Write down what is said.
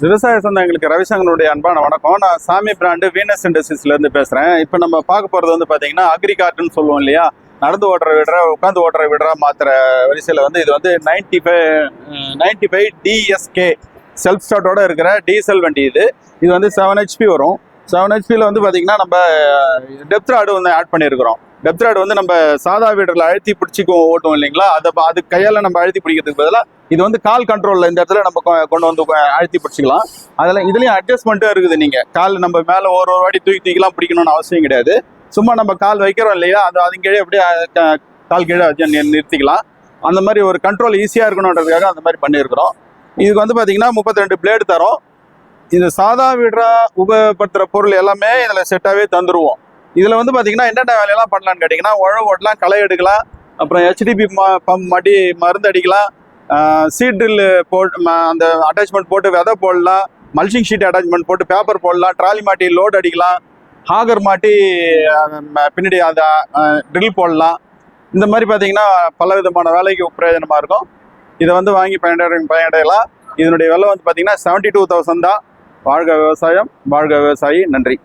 விவசாய சொந்தங்களுக்கு ரவிசங்கருடைய அன்பான வணக்கம். நான் சாமி பிராண்டு வீனஸ் இண்டஸ்ட்ரீஸ்ல இருந்து பேசுறேன். இப்போ நம்ம பார்க்க போறது வந்து பாத்தீங்கன்னா அக்ரிகார்ட்னு சொல்லுவோம் இல்லையா, நடந்து ஓட்டுற விடுற உட்காந்து ஓட்டுற விடுற மாத்திர வரிசையில வந்து இது வந்து 95 DSK செல்ஃப் ஸ்டார்ட்டோட இருக்கிற டீசல் வண்டி. இது வந்து 7 HP வரும். 7 HPல வந்து பாத்தீங்கன்னா நம்ம டெப்த் ராடு வந்து ஆட் பண்ணியிருக்கிறோம். டெப்த் ராடு வந்து நம்ம சாதா வீடுல அழுத்தி பிடிச்சிக்கும் ஓட்டும் இல்லைங்களா, அது கையால நம்ம அழுத்தி பிடிக்கிறதுக்கு பதிலாக இது வந்து கால் கண்ட்ரோல்ல இந்த இடத்துல நம்ம கொண்டு வந்து அழுத்தி பிடிச்சிக்கலாம். இதுலயும் அட்ஜஸ்ட்மெண்ட்டும் இருக்குது. நீங்க கால் நம்ம மேல ஒரு வாட்டி தூக்கிலாம் பிடிக்கணும்னு அவசியம் கிடையாது. சும்மா நம்ம கால் வைக்கிறோம் இல்லையா, அது கீழே அப்படியே கால் கீழே வச்சு நிறுத்திக்கலாம். அந்த மாதிரி ஒரு கண்ட்ரோல் ஈஸியா இருக்கணுன்றதுக்காக அந்த மாதிரி பண்ணியிருக்கிறோம். இதுக்கு வந்து பாத்தீங்கன்னா 32 பிளேடு தரோம். இது சாதா வீடா உபயோகப்படுத்துற பொருள் எல்லாமே இதுல செட்டாவே தந்துருவோம். இதுல வந்து பாத்தீங்கன்னா என்னென்ன வேலையெல்லாம் பண்ணலாம்னு கேட்டீங்கன்னா, உழவு ஓட்டலாம், களை எடுக்கலாம், அப்புறம் HDP பம்ப் மாட்டி மருந்து அடிக்கலாம், சீட் ட்ரில் அந்த அட்டாச்மெண்ட் போட்டு விதை போடலாம், மல்ச்சிங் ஷீட் அட்டாச்மெண்ட் போட்டு பேப்பர் போடலாம், ட்ராலி மாட்டி லோட் அடிக்கலாம், ஹாகர் மாட்டி பின்னாடி அந்த ட்ரில் போடலாம். இந்த மாதிரி பார்த்தீங்கன்னா பல விதமான வேலைக்கு பிரயோஜனமாக இருக்கும். இதை வந்து வாங்கி பயனடையலாம். இதனுடைய விலை வந்து பார்த்தீங்கன்னா 72,000 தான். வாழ்க விவசாயம், வாழ்க விவசாயி. நன்றி.